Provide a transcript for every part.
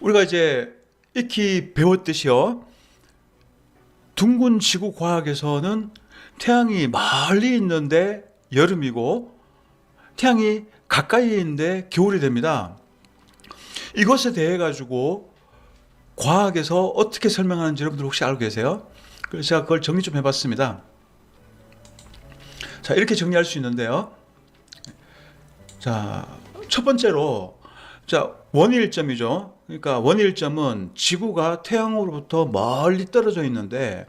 우리가 이제 익히 배웠듯이요. 둥근 지구 과학에서는 태양이 멀리 있는데 여름이고 태양이 가까이에 있는데 겨울이 됩니다. 이것에 대해 가지고 과학에서 어떻게 설명하는지 여러분들 혹시 알고 계세요? 그래서 제가 그걸 정리 좀 해봤습니다. 자, 이렇게 정리할 수 있는데요. 자, 첫 번째로 자, 원일점이죠. 그러니까 원일점은 지구가 태양으로부터 멀리 떨어져 있는데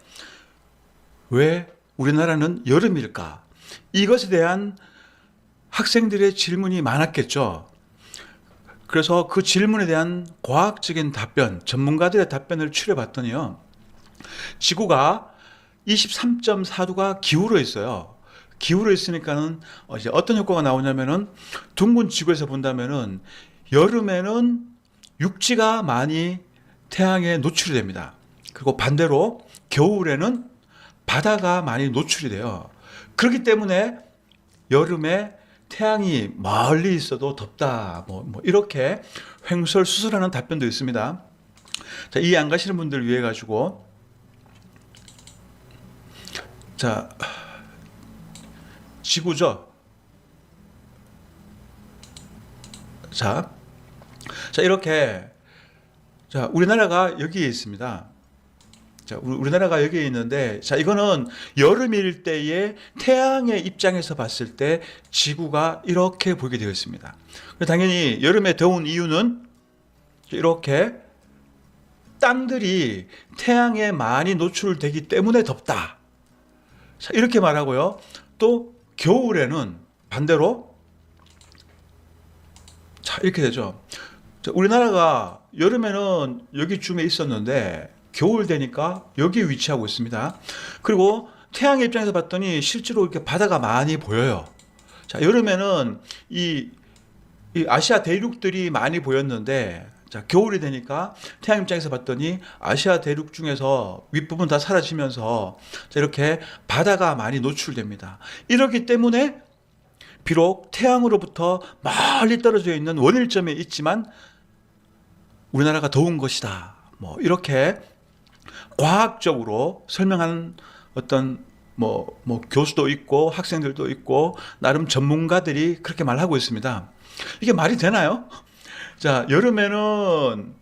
왜 우리나라는 여름일까? 이것에 대한 학생들의 질문이 많았겠죠. 그래서 그 질문에 대한 과학적인 답변, 전문가들의 답변을 추려봤더니요. 지구가 23.4도가 기울어 있어요. 기울어 있으니까는 이제 어떤 효과가 나오냐면은 둥근 지구에서 본다면은 여름에는 육지가 많이 태양에 노출이 됩니다. 그리고 반대로 겨울에는 바다가 많이 노출이 돼요. 그렇기 때문에 여름에 태양이 멀리 있어도 덥다. 이렇게 횡설수설하는 답변도 있습니다. 자, 이해 안 가시는 분들 위해 가지고 자, 지구죠. 자, 이렇게 자, 우리나라가 여기에 있습니다. 자, 우리나라가 여기에 있는데 자, 이거는 여름일 때의 태양의 입장에서 봤을 때 지구가 이렇게 보이게 되어 있습니다. 당연히 여름에 더운 이유는 이렇게 땅들이 태양에 많이 노출되기 때문에 덥다. 자, 이렇게 말하고요. 또 겨울에는 반대로 자, 이렇게 되죠. 자, 우리나라가 여름에는 여기쯤에 있었는데 겨울 되니까 여기 위치하고 있습니다. 그리고 태양의 입장에서 봤더니 실제로 이렇게 바다가 많이 보여요. 자, 여름에는 이 아시아 대륙들이 많이 보였는데 자, 겨울이 되니까 태양 입장에서 봤더니 아시아 대륙 중에서 윗부분 다 사라지면서 자, 이렇게 바다가 많이 노출됩니다. 이렇기 때문에 비록 태양으로부터 멀리 떨어져 있는 원일점에 있지만 우리나라가 더운 것이다. 이렇게 과학적으로 설명하는 어떤 교수도 있고 학생들도 있고 나름 전문가들이 그렇게 말하고 있습니다. 이게 말이 되나요? 자, 여름에는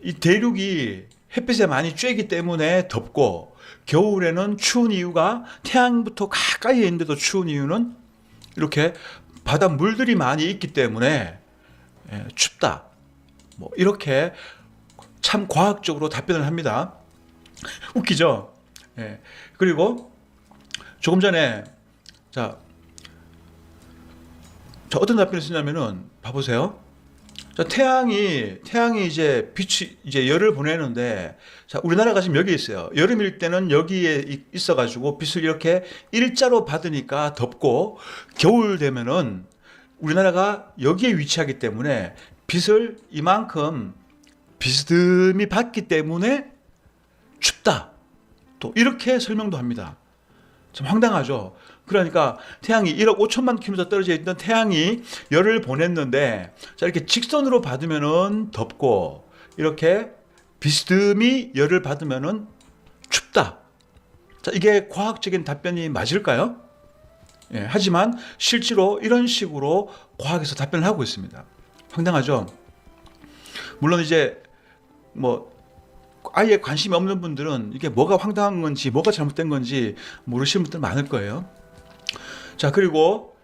이 대륙이 햇빛에 많이 쬐기 때문에 덥고 겨울에는 추운 이유가 태양부터 가까이에 있는데도 추운 이유는 이렇게 바다 물들이 많이 있기 때문에 춥다. 이렇게 참 과학적으로 답변을 합니다. 웃기죠? 그리고 조금 전에 자, 어떤 답변을 쓰냐면은 봐보세요. 자, 태양이 이제 빛이 이제 열을 보내는데 자, 우리나라가 지금 여기 있어요. 여름일 때는 여기에 있어 가지고 빛을 이렇게 일자로 받으니까 덥고 겨울 되면은 우리나라가 여기에 위치하기 때문에 빛을 이만큼 비스듬히 받기 때문에 춥다. 또 이렇게 설명도 합니다. 참 황당하죠. 그러니까 태양이 1억 5천만 킬로미터 떨어져 있던 태양이 열을 보냈는데 자, 이렇게 직선으로 받으면은 덥고 이렇게 비스듬히 열을 받으면은 춥다. 자, 이게 과학적인 답변이 맞을까요? 하지만 실제로 이런 식으로 과학에서 답변을 하고 있습니다. 황당하죠. 물론 이제 아예 관심이 없는 분들은 이게 뭐가 황당한 건지 뭐가 잘못된 건지 모르시는 분들 많을 거예요. 자, 그리고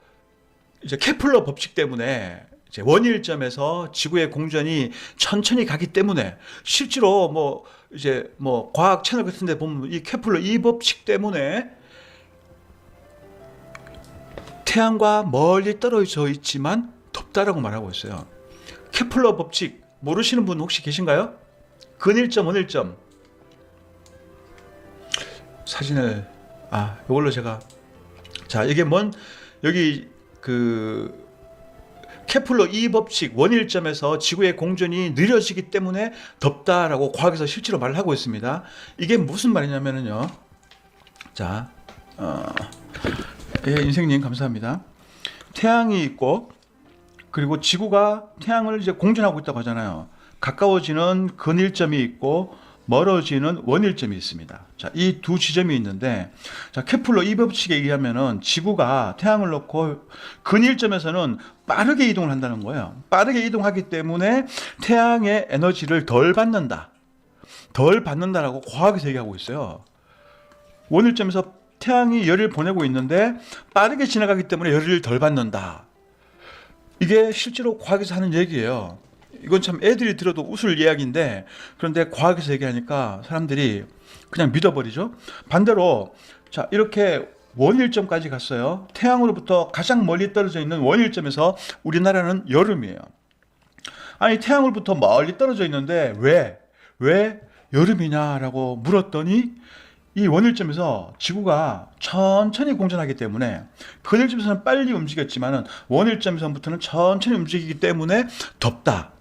이제 케플러 법칙 때문에 이제 원일점에서 지구의 공전이 천천히 가기 때문에 실제로 과학 채널 같은 데 보면 이 케플러 이 법칙 때문에 태양과 멀리 떨어져 있지만 덥다라고 말하고 있어요. 케플러 법칙 모르시는 분 혹시 계신가요? 근일점, 원일점. 사진을 이걸로 제가 자, 이게 여기 케플러 2 법칙 원일점에서 지구의 공전이 느려지기 때문에 덥다라고 과학에서 실제로 말을 하고 있습니다. 이게 무슨 말이냐면요. 자, 인생님 감사합니다. 태양이 있고 그리고 지구가 태양을 이제 공전하고 있다고 하잖아요. 가까워지는 근일점이 있고 멀어지는 원일점이 있습니다. 자, 이 두 지점이 있는데, 자, 케플러 이 법칙에 의하면은 지구가 태양을 놓고 근일점에서는 빠르게 이동을 한다는 거예요. 빠르게 이동하기 때문에 태양의 에너지를 덜 받는다. 덜 받는다라고 과학에서 얘기하고 있어요. 원일점에서 태양이 열을 보내고 있는데 빠르게 지나가기 때문에 열을 덜 받는다. 이게 실제로 과학에서 하는 얘기예요. 이건 참 애들이 들어도 웃을 이야기인데, 그런데 과학에서 얘기하니까 사람들이 그냥 믿어버리죠. 반대로 자, 이렇게 원일점까지 갔어요. 태양으로부터 가장 멀리 떨어져 있는 원일점에서 우리나라는 여름이에요. 아니, 태양으로부터 멀리 떨어져 있는데 왜 여름이냐라고 물었더니 이 원일점에서 지구가 천천히 공전하기 때문에, 근일점에서는 빨리 움직였지만은 원일점에서부터는 천천히 움직이기 때문에 덥다.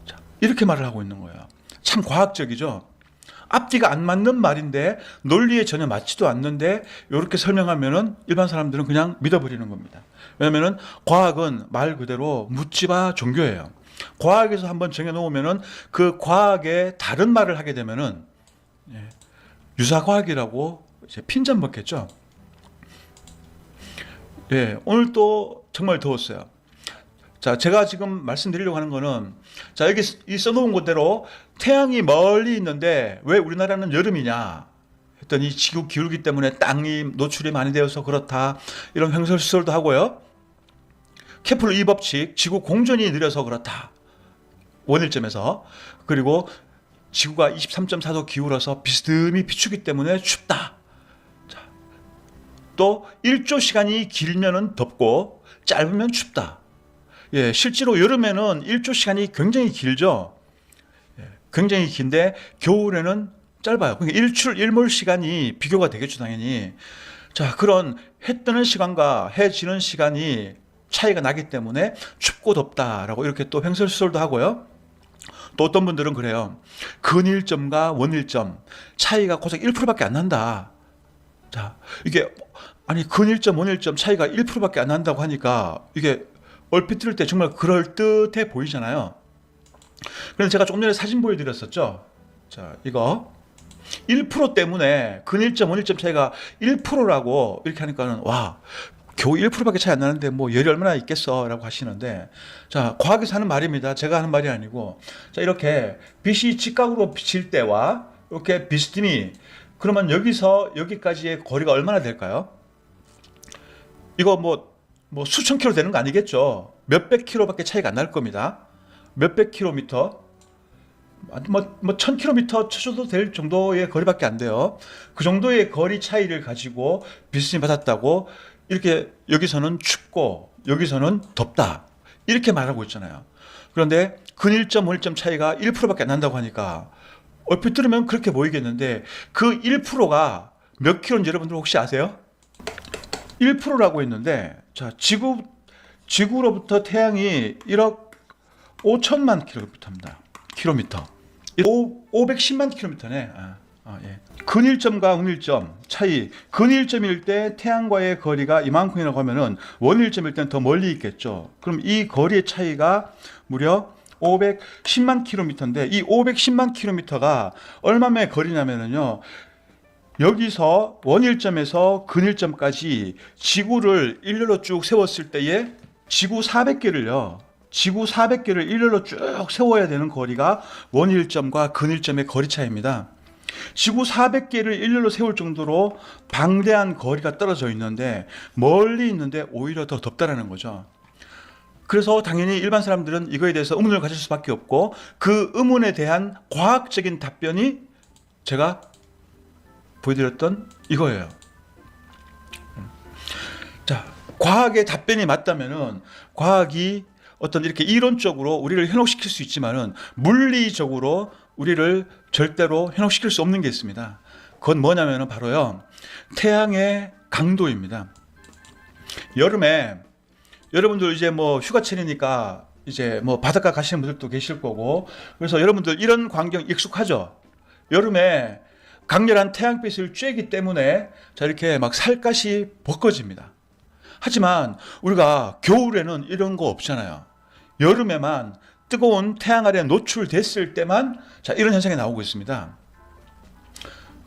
자, 이렇게 말을 하고 있는 거예요. 참 과학적이죠. 앞뒤가 안 맞는 말인데 논리에 전혀 맞지도 않는데 이렇게 설명하면은 일반 사람들은 그냥 믿어버리는 겁니다. 왜냐면은 과학은 말 그대로 묻지마 종교예요. 과학에서 한번 정해놓으면은 그 과학에 다른 말을 하게 되면은 유사과학이라고 이제 핀잔 먹겠죠. 예, 오늘 또 정말 더웠어요. 자, 제가 지금 말씀드리려고 하는 거는, 자, 여기 이 써놓은 그대로 태양이 멀리 있는데 왜 우리나라는 여름이냐 했더니 지구 기울기 때문에 땅이 노출이 많이 되어서 그렇다. 이런 횡설수설도 하고요. 케플러 2 법칙, 지구 공전이 느려서 그렇다. 원일점에서. 그리고 지구가 23.4도 기울어서 비스듬히 비추기 때문에 춥다. 자, 또 1조 시간이 길면은 덥고 짧으면 춥다. 예, 실제로 여름에는 1조 시간이 굉장히 길죠. 예, 굉장히 긴데 겨울에는 짧아요. 그러니까 일출 일몰 시간이 비교가 되겠죠, 당연히. 자, 그런 해 뜨는 시간과 해 지는 시간이 차이가 나기 때문에 춥고 덥다라고 이렇게 또 횡설수설도 하고요. 또 어떤 분들은 그래요. 근일점과 원일점 차이가 고작 1%밖에 안 난다. 자, 이게 아니 근일점, 원일점 차이가 1%밖에 안 난다고 하니까 이게 얼핏 들을 때 정말 그럴듯해 보이잖아요. 그래서 제가 조금 전에 사진 보여드렸었죠. 자, 이거 1% 때문에 근일점, 원일점 차이가 1%라고 이렇게 하니까는 와, 겨우 1%밖에 차이 안 나는데 뭐 열이 얼마나 있겠어 라고 하시는데, 자, 과학에서 하는 말입니다. 제가 하는 말이 아니고, 자, 이렇게 빛이 직각으로 비칠 때와 이렇게 비스듬히, 그러면 여기서 여기까지의 거리가 얼마나 될까요? 이거 뭐 수천 킬로 되는 거 아니겠죠? 몇백 킬로밖에 차이가 안 날 겁니다. 몇백 킬로미터, 뭐 1000킬로미터 쳐줘도 될 정도의 거리밖에 안 돼요. 그 정도의 거리 차이를 가지고 비스듬히 받았다고 이렇게 여기서는 춥고 여기서는 덥다 이렇게 말하고 있잖아요. 그런데 근일점, 원일점 차이가 1%밖에 안 난다고 하니까 얼핏 들으면 그렇게 보이겠는데, 그 1%가 몇 킬로인지 여러분들 혹시 아세요? 1%라고 했는데, 자, 지구로부터 태양이 1억 5천만 킬로미터. 510만 킬로미터네. 예. 근일점과 원일점 차이, 근일점일 때 태양과의 거리가 이만큼이라고 하면은 원일점일 때는 더 멀리 있겠죠. 그럼 이 거리의 차이가 무려 510만 킬로미터인데, 이 510만 킬로미터가 얼마만의 거리냐면은요, 여기서 원일점에서 근일점까지 지구를 일렬로 쭉 세웠을 때에 지구 400개를요, 지구 400개를 일렬로 쭉 세워야 되는 거리가 원일점과 근일점의 거리 차이입니다. 지구 400개를 일렬로 세울 정도로 방대한 거리가 떨어져 있는데 멀리 있는데 오히려 더 덥다라는 거죠. 그래서 당연히 일반 사람들은 이거에 대해서 의문을 가질 수밖에 없고, 그 의문에 대한 과학적인 답변이 제가 보여드렸던 이거예요. 자, 과학의 답변이 맞다면은 과학이 어떤 이렇게 이론적으로 우리를 현혹시킬 수 있지만은 물리적으로 우리를 절대로 현혹시킬 수 없는 게 있습니다. 그건 뭐냐면은 바로요, 태양의 강도입니다. 여름에 여러분들 이제 뭐 휴가철이니까 이제 뭐 바닷가 가시는 분들도 계실 거고, 그래서 여러분들 이런 광경 익숙하죠. 여름에 강렬한 태양빛을 쬐기 때문에 자, 이렇게 막 살갗이 벗겨집니다. 하지만 우리가 겨울에는 이런 거 없잖아요. 여름에만 뜨거운 태양 아래 노출됐을 때만 자, 이런 현상이 나오고 있습니다.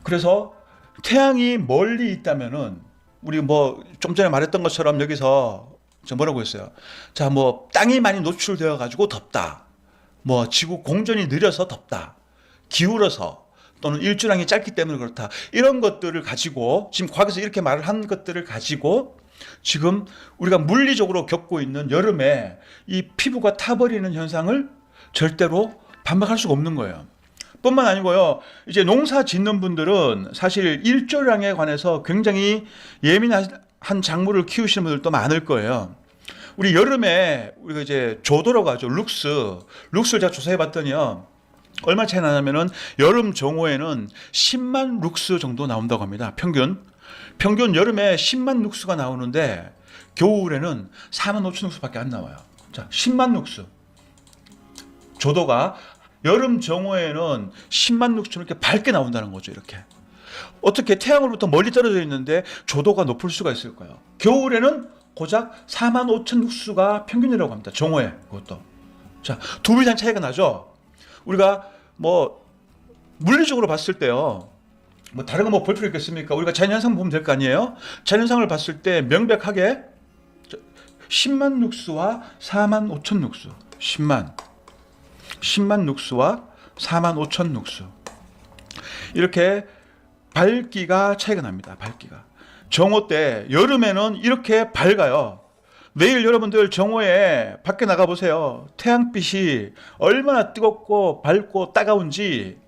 그래서 태양이 멀리 있다면은 우리 뭐 좀 전에 말했던 것처럼 여기서 저 뭐라고 했어요? 자, 뭐 땅이 많이 노출되어 가지고 덥다. 뭐 지구 공전이 느려서 덥다. 기울어서 또는 일주량이 짧기 때문에 그렇다. 이런 것들을 가지고 지금 과학에서 이렇게 말을 한 것들을 가지고 지금 우리가 물리적으로 겪고 있는 여름에 이 피부가 타버리는 현상을 절대로 반박할 수가 없는 거예요. 뿐만 아니고요. 이제 농사 짓는 분들은 사실 일조량에 관해서 굉장히 예민한 작물을 키우시는 분들도 많을 거예요. 우리 여름에 우리가 이제 조도라고 하죠. 룩스를 제가 조사해 봤더니요. 얼마 차이 나냐면은 여름 정오에는 10만 룩스 정도 나온다고 합니다. 평균 여름에 10만 룩스가 나오는데 겨울에는 4만 5천 룩스밖에 안 나와요. 자, 10만 룩스. 조도가 여름 정오에는 10만 룩스로 이렇게 밝게 나온다는 거죠. 이렇게. 어떻게 태양으로부터 멀리 떨어져 있는데 조도가 높을 수가 있을까요? 겨울에는 고작 4만 5천 룩스가 평균이라고 합니다. 정오에 그것도. 자, 2배 이상 차이가 나죠. 우리가 뭐 물리적으로 봤을 때요. 뭐 다른 거 뭐 볼 필요 있겠습니까? 우리가 자연현상 보면 될 거 아니에요? 자연현상을 봤을 때 명백하게 10만 룩스와 4만 5천 룩스. 10만 룩스와 4만 5천 룩스. 이렇게 밝기가 차이가 납니다. 밝기가. 정오 때 여름에는 이렇게 밝아요. 내일 여러분들 정오에 밖에 나가 보세요. 태양빛이 얼마나 뜨겁고 밝고 따가운지.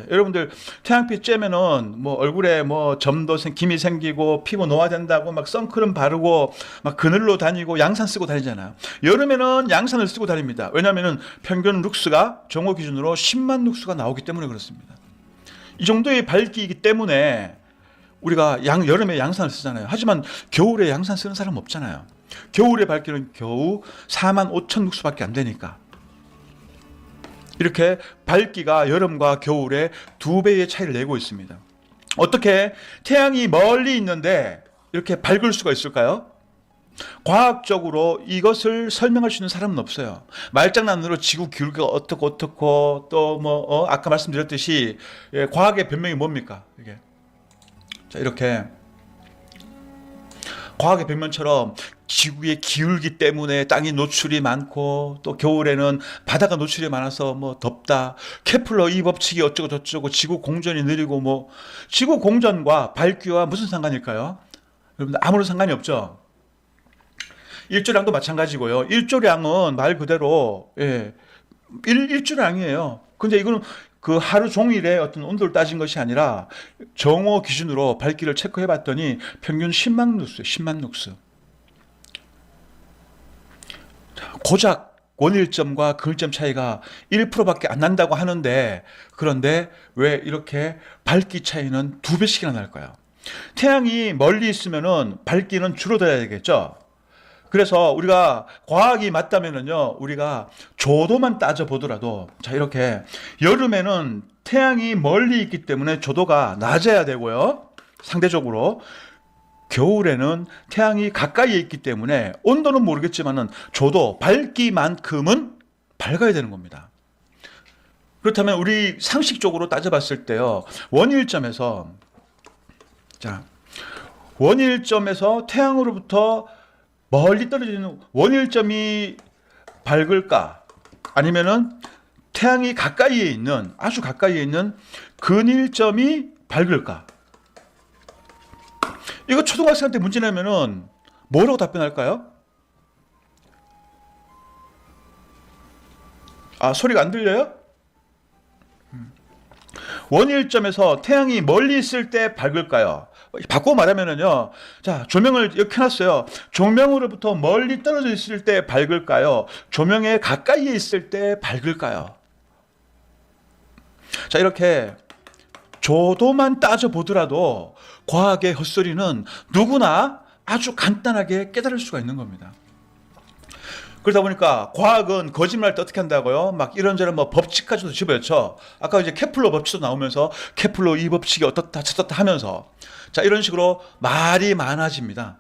여러분들 태양빛 쬐면은 뭐 얼굴에 뭐 점도 김이 생기고 피부 노화된다고 막 선크림 바르고 막 그늘로 다니고 양산 쓰고 다니잖아요. 여름에는 양산을 쓰고 다닙니다. 왜냐하면은 평균 룩스가 정오 기준으로 10만 룩스가 나오기 때문에 그렇습니다. 이 정도의 밝기이기 때문에 우리가 여름에 양산을 쓰잖아요. 하지만 겨울에 양산 쓰는 사람 없잖아요. 겨울의 밝기는 겨우 4만 5천 룩스밖에 안 되니까. 이렇게 밝기가 여름과 겨울에 2배의 차이를 내고 있습니다. 어떻게 태양이 멀리 있는데 이렇게 밝을 수가 있을까요? 과학적으로 이것을 설명할 수 있는 사람은 없어요. 말장난으로 지구 기울기가 어떻고 또 뭐 아까 말씀드렸듯이 과학의 변명이 뭡니까? 이게 자, 이렇게 과학의 변명처럼 지구의 기울기 때문에 땅이 노출이 많고 또 겨울에는 바다가 노출이 많아서 뭐 덥다. 케플러 이 법칙이 어쩌고 저쩌고 지구 공전이 느리고 뭐 지구 공전과 밝기와 무슨 상관일까요? 여러분들 아무런 상관이 없죠. 일조량도 마찬가지고요. 일조량은 말 그대로 일조량이에요. 근데 이거는 그 하루 종일의 어떤 온도를 따진 것이 아니라 정오 기준으로 밝기를 체크해 봤더니 평균 10만 룩스, 10만 룩스. 고작 원일점과 근일점 차이가 1%밖에 안 난다고 하는데 그런데 왜 이렇게 밝기 차이는 2배씩이나 날까요? 태양이 멀리 있으면은 밝기는 줄어들어야 되겠죠. 그래서 우리가 과학이 맞다면은요, 우리가 조도만 따져 보더라도, 자, 이렇게 여름에는 태양이 멀리 있기 때문에 조도가 낮아야 되고요, 상대적으로. 겨울에는 태양이 가까이에 있기 때문에 온도는 모르겠지만은 조도, 밝기만큼은 밝아야 되는 겁니다. 그렇다면 우리 상식적으로 따져봤을 때요, 원일점에서 태양으로부터 멀리 떨어져 있는 원일점이 밝을까? 아니면은 태양이 가까이에 있는, 아주 가까이에 있는 근일점이 밝을까? 이거 초등학생한테 문제 내면은 뭐라고 답변할까요? 아, 소리가 안 들려요? 원일점에서 태양이 멀리 있을 때 밝을까요? 바꿔 말하면은요, 자, 조명을 이렇게 켜놨어요. 조명으로부터 멀리 떨어져 있을 때 밝을까요? 조명에 가까이에 있을 때 밝을까요? 자, 이렇게 조도만 따져보더라도 과학의 헛소리는 누구나 아주 간단하게 깨달을 수가 있는 겁니다. 그러다 보니까 과학은 거짓말할 때 어떻게 한다고요? 막 이런저런 뭐 법칙까지도 집어넣죠. 아까 이제 케플러 법칙도 나오면서 케플러 이 법칙이 어떻다 저떻다 하면서 자, 이런 식으로 말이 많아집니다.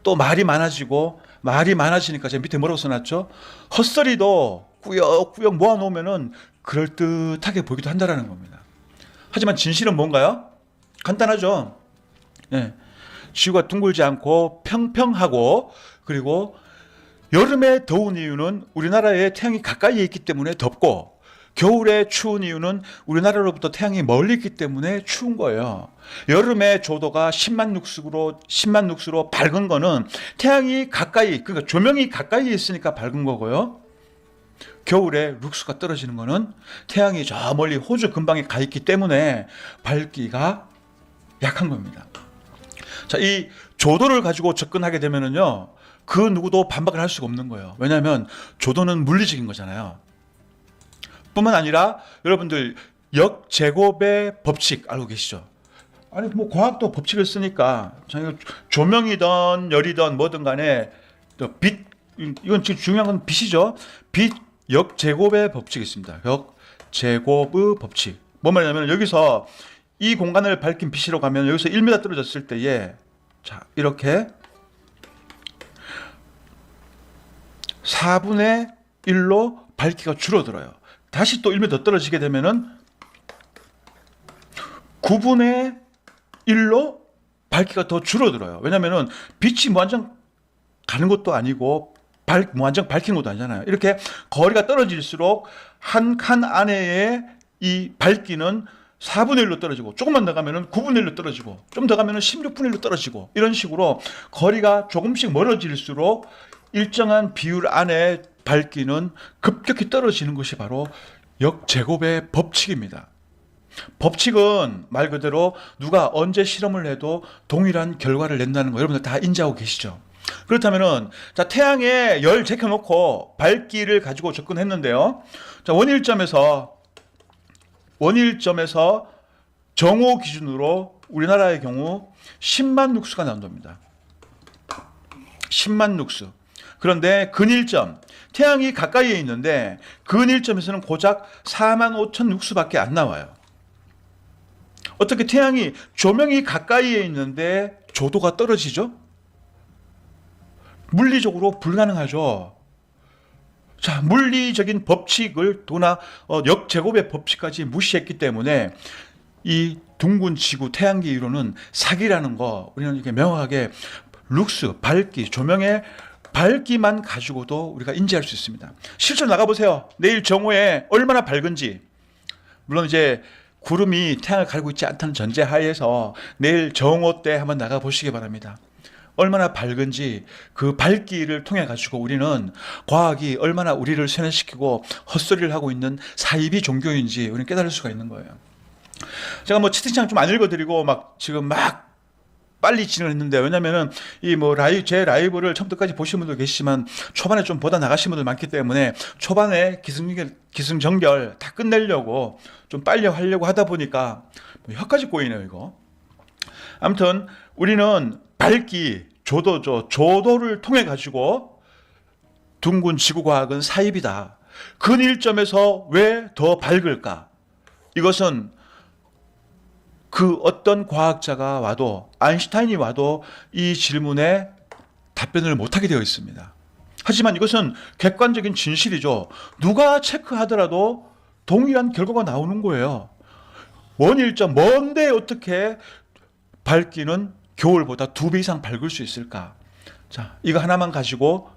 또 말이 많아지고 말이 많아지니까 제가 밑에 뭐라고 써놨죠? 헛소리도 꾸역꾸역 모아놓으면은 그럴듯하게 보이기도 한다라는 겁니다. 하지만 진실은 뭔가요? 간단하죠. 예. 지구가 둥글지 않고 평평하고, 그리고 여름에 더운 이유는 우리나라에 태양이 가까이에 있기 때문에 덥고, 겨울에 추운 이유는 우리나라로부터 태양이 멀리 있기 때문에 추운 거예요. 여름에 조도가 10만 룩스로 밝은 거는 태양이 가까이, 그러니까 조명이 가까이에 있으니까 밝은 거고요. 겨울에 룩스가 떨어지는 거는 태양이 저 멀리 호주 근방에 가 있기 때문에 밝기가 약한 겁니다. 자, 이 조도를 가지고 접근하게 되면은요, 그 누구도 반박을 할 수가 없는 거예요. 왜냐하면 조도는 물리적인 거잖아요. 뿐만 아니라 여러분들 역제곱의 법칙 알고 계시죠? 아니 뭐 과학도 법칙을 쓰니까 조명이든 열이든 뭐든 간에 빛, 이건 지금 중요한 건 빛이죠. 빛 역제곱의 법칙이 있습니다. 역제곱의 법칙. 뭔 말이냐면 여기서 이 공간을 밝힌 빛이라고 하면 여기서 1m 떨어졌을 때에 자 이렇게 4분의 1로 밝기가 줄어들어요. 다시 또 1m 떨어지게 되면은 9분의 1로 밝기가 더 줄어들어요. 왜냐면은 빛이 무한정 가는 것도 아니고 무한정 밝힌 것도 아니잖아요. 이렇게 거리가 떨어질수록 한 칸 안에의 이 밝기는 4분의 1로 떨어지고, 조금만 더 가면은 9분의 1로 떨어지고, 좀 더 가면은 16분의 1로 떨어지고, 이런 식으로 거리가 조금씩 멀어질수록 일정한 비율 안에 밝기는 급격히 떨어지는 것이 바로 역제곱의 법칙입니다. 법칙은 말 그대로 누가 언제 실험을 해도 동일한 결과를 낸다는 거 여러분들 다 인지하고 계시죠? 그렇다면은 자 태양에 열 제껴놓고 밝기를 가지고 접근했는데요. 자 원일점에서 정오 기준으로 우리나라의 경우 10만 룩스가 나온답니다. 10만 룩스. 그런데 근일점, 태양이 가까이에 있는데 근일점에서는 고작 4만 5천 룩스밖에 안 나와요. 어떻게 태양이 조명이 가까이에 있는데 조도가 떨어지죠? 물리적으로 불가능하죠. 자, 물리적인 법칙을 역제곱의 법칙까지 무시했기 때문에 이 둥근 지구 태양계 이론은 사기라는 거 우리는 이렇게 명확하게 룩스, 밝기, 조명의 밝기만 가지고도 우리가 인지할 수 있습니다. 실제로 나가보세요. 내일 정오에 얼마나 밝은지. 물론 이제 구름이 태양을 가리고 있지 않다는 전제하에서 내일 정오 때 한번 나가보시기 바랍니다. 얼마나 밝은지 그 밝기를 통해 가지고 우리는 과학이 얼마나 우리를 세뇌시키고 헛소리를 하고 있는 사이비 종교인지 우리는 깨달을 수가 있는 거예요. 제가 뭐 채팅창 좀 안 읽어드리고 지금 빨리 진행을 했는데, 왜냐면은 제 라이브를 처음부터까지 보신 분도 계시지만 초반에 좀 보다 나가신 분들 많기 때문에 초반에 기승전결 다 끝내려고 좀 빨리 하려고 하다 보니까 혀까지 꼬이네요 이거. 아무튼 우리는 밝기, 조도를 통해 가지고 둥근 지구과학은 사입이다. 근일점에서 왜 더 밝을까? 이것은 그 어떤 과학자가 와도, 아인슈타인이 와도 이 질문에 답변을 못하게 되어 있습니다. 하지만 이것은 객관적인 진실이죠. 누가 체크하더라도 동일한 결과가 나오는 거예요. 원일점, 먼데 어떻게 밝기는 겨울보다 2배 이상 밝을 수 있을까? 자, 이거 하나만 가지고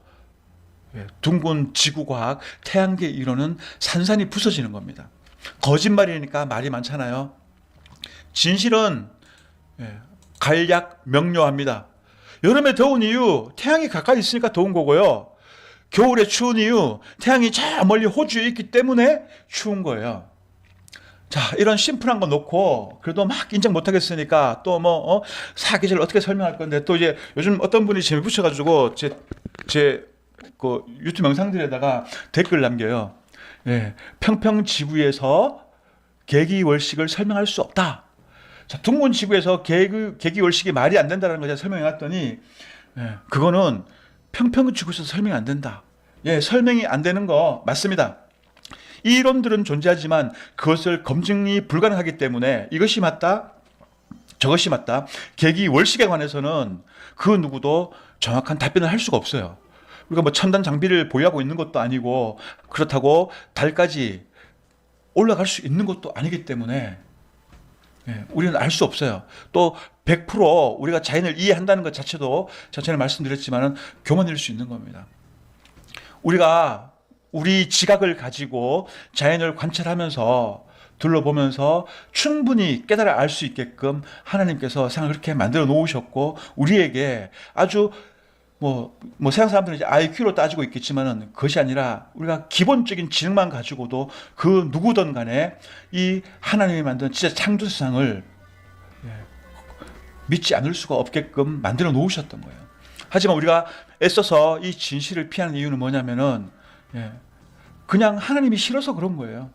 둥근 지구과학, 태양계 이론은 산산이 부서지는 겁니다. 거짓말이니까 말이 많잖아요. 진실은 간략 명료합니다. 여름에 더운 이유 태양이 가까이 있으니까 더운 거고요. 겨울에 추운 이유 태양이 저 멀리 호주에 있기 때문에 추운 거예요. 자, 이런 심플한 거 놓고 그래도 막 인정 못 하겠으니까 또 사계절 어떻게 설명할 건데, 또 이제 요즘 어떤 분이 재미 붙여가지고 제 유튜브 영상들에다가 댓글 남겨요. 평평지구에서 계기월식을 설명할 수 없다. 자, 둥근 지구에서 계기월식이 말이 안 된다는 걸 제가 설명해놨더니 그거는 평평지구에서 설명이 안 된다. 설명이 안 되는 거 맞습니다. 이 이론들은 존재하지만 그것을 검증이 불가능하기 때문에 이것이 맞다, 저것이 맞다, 계기월식에 관해서는 그 누구도 정확한 답변을 할 수가 없어요. 우리가 뭐 첨단 장비를 보유하고 있는 것도 아니고 그렇다고 달까지 올라갈 수 있는 것도 아니기 때문에 우리는 알 수 없어요. 또 100% 우리가 자연을 이해한다는 것 자체도 전에 말씀드렸지만은 교만일 수 있는 겁니다. 우리가 우리 지각을 가지고 자연을 관찰하면서 둘러보면서 충분히 깨달아 알 수 있게끔 하나님께서 세상을 그렇게 만들어 놓으셨고 우리에게 아주 세상 사람들은 이제 IQ로 따지고 있겠지만은 그것이 아니라 우리가 기본적인 지능만 가지고도 그 누구든 간에 이 하나님이 만든 진짜 창조 세상을 믿지 않을 수가 없게끔 만들어 놓으셨던 거예요. 하지만 우리가 애써서 이 진실을 피하는 이유는 뭐냐면은 그냥 하나님이 싫어서 그런 거예요.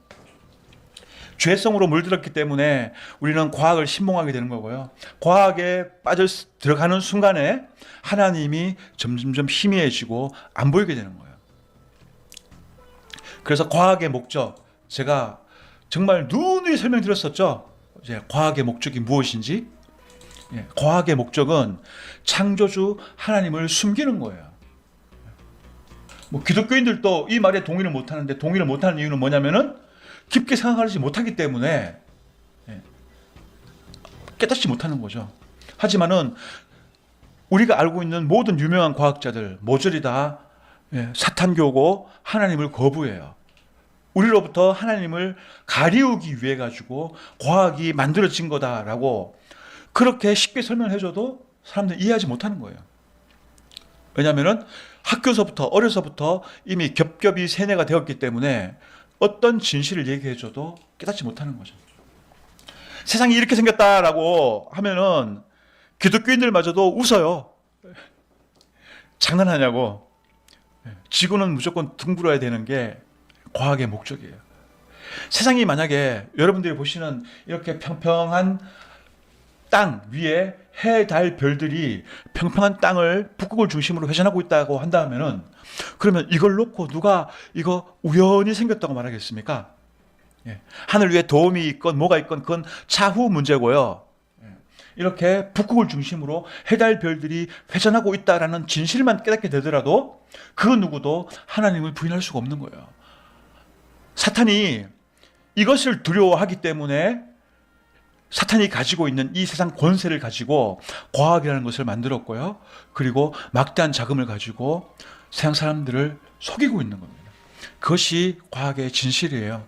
죄성으로 물들었기 때문에 우리는 과학을 신봉하게 되는 거고요. 과학에 들어가는 순간에 하나님이 점점점 희미해지고 안 보이게 되는 거예요. 그래서 과학의 목적, 제가 정말 누누이 설명드렸었죠. 이제 과학의 목적이 무엇인지. 과학의 목적은 창조주 하나님을 숨기는 거예요. 기독교인들도 이 말에 동의를 못하는데 동의를 못하는 이유는 뭐냐면은 깊게 생각하지 못하기 때문에 깨닫지 못하는 거죠. 하지만은 우리가 알고 있는 모든 유명한 과학자들 모조리 다 사탄교고 하나님을 거부해요. 우리로부터 하나님을 가리우기 위해 가지고 과학이 만들어진 거다라고 그렇게 쉽게 설명해줘도 사람들이 이해하지 못하는 거예요. 왜냐하면은 학교서부터 어려서부터 이미 겹겹이 세뇌가 되었기 때문에 어떤 진실을 얘기해줘도 깨닫지 못하는 거죠. 세상이 이렇게 생겼다라고 하면은 기독교인들마저도 웃어요. 장난하냐고. 지구는 무조건 둥글어야 되는 게 과학의 목적이에요. 세상이 만약에 여러분들이 보시는 이렇게 평평한 땅 위에 해, 달, 별들이 평평한 땅을 북극을 중심으로 회전하고 있다고 한다면은 그러면 이걸 놓고 누가 이거 우연히 생겼다고 말하겠습니까? 하늘 위에 도움이 있건 뭐가 있건 그건 차후 문제고요. 이렇게 북극을 중심으로 해, 달, 별들이 회전하고 있다라는 진실만 깨닫게 되더라도 그 누구도 하나님을 부인할 수가 없는 거예요. 사탄이 이것을 두려워하기 때문에 사탄이 가지고 있는 이 세상 권세를 가지고 과학이라는 것을 만들었고요. 그리고 막대한 자금을 가지고 세상 사람들을 속이고 있는 겁니다. 그것이 과학의 진실이에요.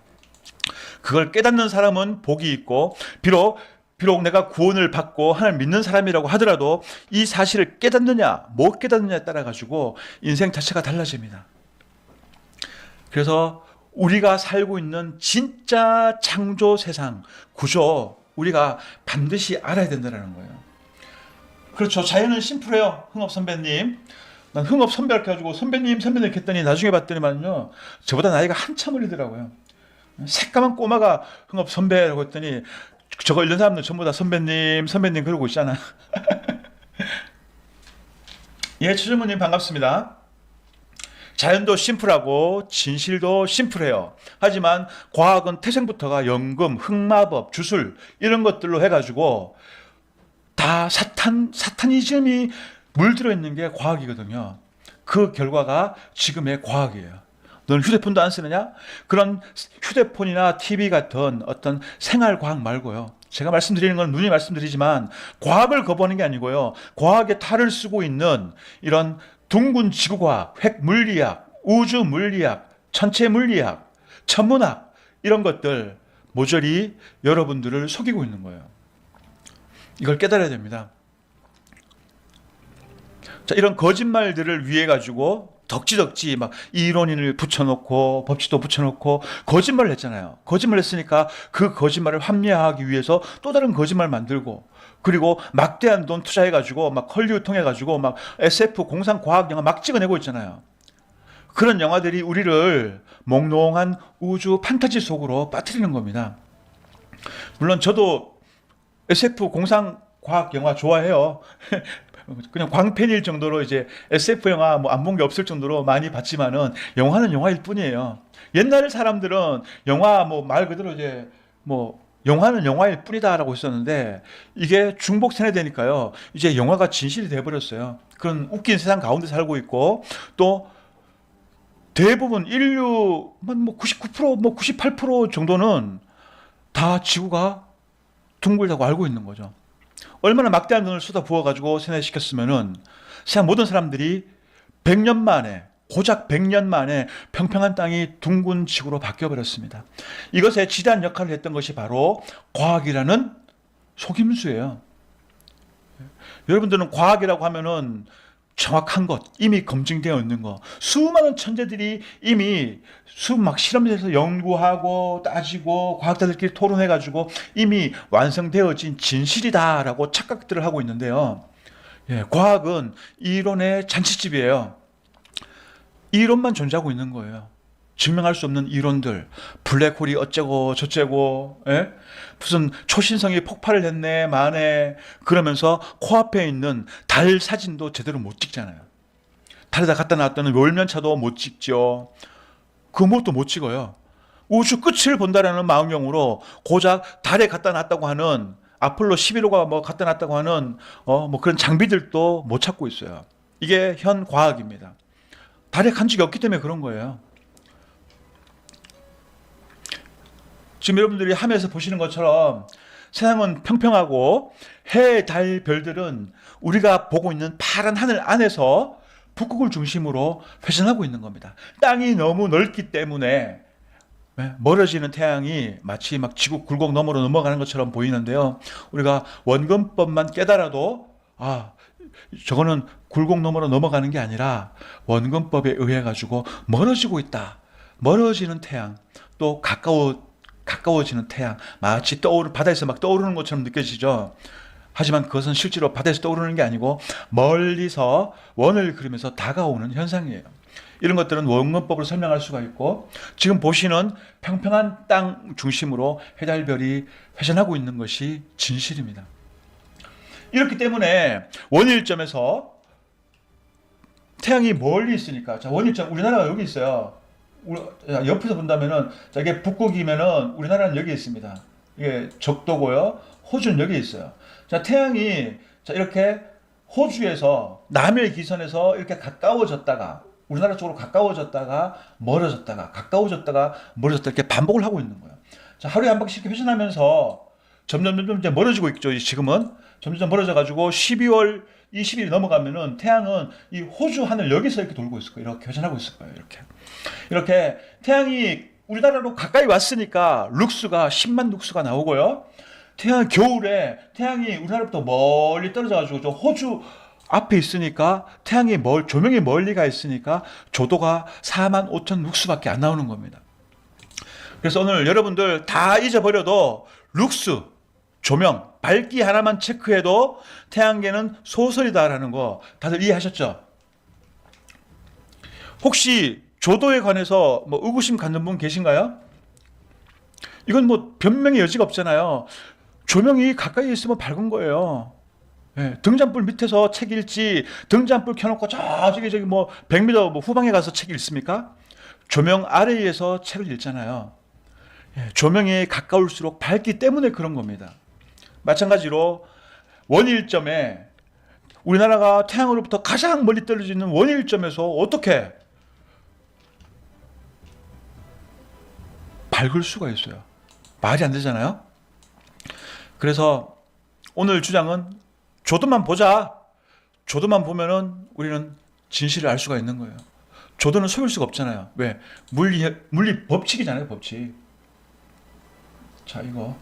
그걸 깨닫는 사람은 복이 있고 비록 내가 구원을 받고 하나님을 믿는 사람이라고 하더라도 이 사실을 깨닫느냐 못 깨닫느냐에 따라 가지고 인생 자체가 달라집니다. 그래서 우리가 살고 있는 진짜 창조 세상 구조 우리가 반드시 알아야 된다는 거예요. 그렇죠. 자연은 심플해요. 흥업 선배님. 난 흥업 선배 이렇게 해가지고 선배님 이렇게 했더니 나중에 봤더니만요. 저보다 나이가 한참 어리더라고요. 새까만 꼬마가 흥업 선배라고 했더니 저거 읽는 사람들 전부 다 선배님 그러고 있잖아. 예, 최준모님 반갑습니다. 자연도 심플하고 진실도 심플해요. 하지만 과학은 태생부터가 연금, 흑마법, 주술 이런 것들로 해가지고 다 사타니즘이 물들어 있는 게 과학이거든요. 그 결과가 지금의 과학이에요. 너는 휴대폰도 안 쓰느냐? 그런 휴대폰이나 TV 같은 어떤 생활과학 말고요. 제가 말씀드리는 건 누누이 말씀드리지만 과학을 거부하는 게 아니고요. 과학의 탈을 쓰고 있는 이런 둥근 지구과학, 핵물리학, 우주물리학, 천체물리학, 천문학 이런 것들 모조리 여러분들을 속이고 있는 거예요. 이걸 깨달아야 됩니다. 자, 이런 거짓말들을 위해 가지고 덕지덕지 막 이론인을 붙여놓고 법칙도 붙여놓고 거짓말을 했잖아요. 거짓말 했으니까 그 거짓말을 합리화하기 위해서 또 다른 거짓말 만들고 그리고 막대한 돈 투자해가지고 막 헐리우드 통해가지고 막 SF 공상 과학 영화 막 찍어내고 있잖아요. 그런 영화들이 우리를 몽롱한 우주 판타지 속으로 빠뜨리는 겁니다. 물론 저도 SF 공상 과학 영화 좋아해요. 그냥 광팬일 정도로 이제 SF 영화 뭐 안 본 게 없을 정도로 많이 봤지만은 영화는 영화일 뿐이에요. 옛날 사람들은 영화 뭐 말 그대로 이제 뭐 영화는 영화일 뿐이다라고 했었는데 이게 중복 세뇌되니까요. 이제 영화가 진실이 돼버렸어요. 그런 웃긴 세상 가운데 살고 있고 또 대부분 인류 뭐 99%, 뭐 98% 정도는 다 지구가 둥글다고 알고 있는 거죠. 얼마나 막대한 돈을 쏟아 부어가지고 세뇌시켰으면은 세상 모든 사람들이 100년 만에, 고작 100년 만에 평평한 땅이 둥근 지구로 바뀌어버렸습니다. 이것에 지대한 역할을 했던 것이 바로 과학이라는 속임수예요. 여러분들은 과학이라고 하면은 정확한 것, 이미 검증되어 있는 것, 수많은 천재들이 이미 막 실험실에서 연구하고 따지고 과학자들끼리 토론해가지고 이미 완성되어진 진실이다라고 착각들을 하고 있는데요. 예, 과학은 이론의 잔치집이에요. 이론만 존재하고 있는 거예요. 증명할 수 없는 이론들, 블랙홀이 어쩌고 저쩌고, 예? 무슨 초신성이 폭발을 했네 마네 그러면서 코앞에 있는 달 사진도 제대로 못 찍잖아요. 달에다 갖다 놨다는 월면차도 못 찍죠. 그 무엇도 못 찍어요. 우주 끝을 본다라는 망원경으로 고작 달에 갖다 놨다고 하는 아폴로 11호가 뭐 갖다 놨다고 하는 뭐 그런 장비들도 못 찾고 있어요. 이게 현 과학입니다. 달에 간 적이 없기 때문에 그런 거예요. 지금 여러분들이 하면서 보시는 것처럼 세상은 평평하고 해, 달, 별들은 우리가 보고 있는 파란 하늘 안에서 북극을 중심으로 회전하고 있는 겁니다. 땅이 너무 넓기 때문에 멀어지는 태양이 마치 막 지구 굴곡 너머로 넘어가는 것처럼 보이는데요. 우리가 원근법만 깨달아도 저거는 굴곡 너머로 넘어가는 게 아니라 원근법에 의해 가지고 멀어지고 있다. 멀어지는 태양, 또 가까워지는 태양, 마치 바다에서 막 떠오르는 것처럼 느껴지죠. 하지만 그것은 실제로 바다에서 떠오르는 게 아니고 멀리서 원을 그리면서 다가오는 현상이에요. 이런 것들은 원근법으로 설명할 수가 있고, 지금 보시는 평평한 땅 중심으로 해달별이 회전하고 있는 것이 진실입니다. 이렇기 때문에 원일점에서 태양이 멀리 있으니까, 자, 원일점, 우리나라가 여기 있어요. 옆에서 본다면은, 자, 이게 북극이면은 우리나라는 여기 있습니다. 이게 적도고요. 호주는 여기 있어요. 자, 태양이, 자, 이렇게 호주에서 남의 기선에서 이렇게 가까워졌다가, 우리나라 쪽으로 가까워졌다가 멀어졌다가 가까워졌다가 멀어졌다 이렇게 반복을 하고 있는 거예요. 자, 하루에 한 바퀴씩 회전하면서 점점 이제 멀어지고 있죠. 점은 점점 멀어져 가지고 12월 20일이 넘어가면은 태양은 이 호주 하늘 여기서 이렇게 돌고 있을 거예요. 이렇게 회전하고 있을 거예요. 이렇게 태양이 우리나라로 가까이 왔으니까 룩스가 10만 룩스가 나오고요. 겨울에 태양이 우리나라부터 멀리 떨어져 가지고 저 호주 앞에 있으니까 조명이 멀리 가 있으니까 조도가 4만 5천 룩스밖에 안 나오는 겁니다. 그래서 오늘 여러분들 다 잊어버려도 룩스, 조명, 밝기 하나만 체크해도 태양계는 소설이다라는 거 다들 이해하셨죠? 혹시 조도에 관해서 뭐 의구심 갖는 분 계신가요? 이건 뭐 변명의 여지가 없잖아요. 조명이 가까이 있으면 밝은 거예요. 네, 등잔불 밑에서 책 읽지, 등잔불 켜놓고 저기 뭐 100m 뭐 후방에 가서 책 읽습니까? 조명 아래에서 책을 읽잖아요. 네, 조명이 가까울수록 밝기 때문에 그런 겁니다. 마찬가지로 원일점에 우리나라가 태양으로부터 가장 멀리 떨어져 있는 원일점에서 어떻게 밝을 수가 있어요? 말이 안 되잖아요. 그래서 오늘 주장은 조도만 보자. 조도만 보면은 우리는 진실을 알 수가 있는 거예요. 조도는 속일 수가 없잖아요. 왜? 물리 법칙이잖아요, 법칙. 자, 이거.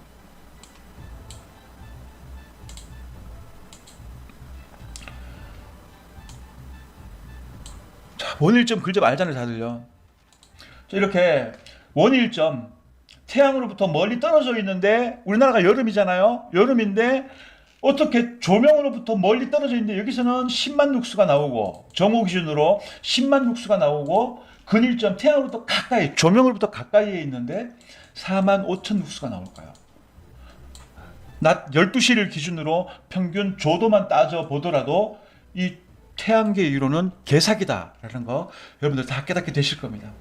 자, 원일점 글자 알잖아요, 다들요. 자, 이렇게 원일점, 태양으로부터 멀리 떨어져 있는데 우리나라가 여름이잖아요. 여름인데 어떻게 조명으로부터 멀리 떨어져 있는데 여기서는 10만 룩스가 나오고, 정오 기준으로 10만 룩스가 나오고, 근일점 태양으로부터 가까이, 조명으로부터 가까이에 있는데 4만 5천 룩스가 나올까요? 낮 12시를 기준으로 평균 조도만 따져 보더라도 이 태양계 이론은 개사기다라는 거 여러분들 다 깨닫게 되실 겁니다.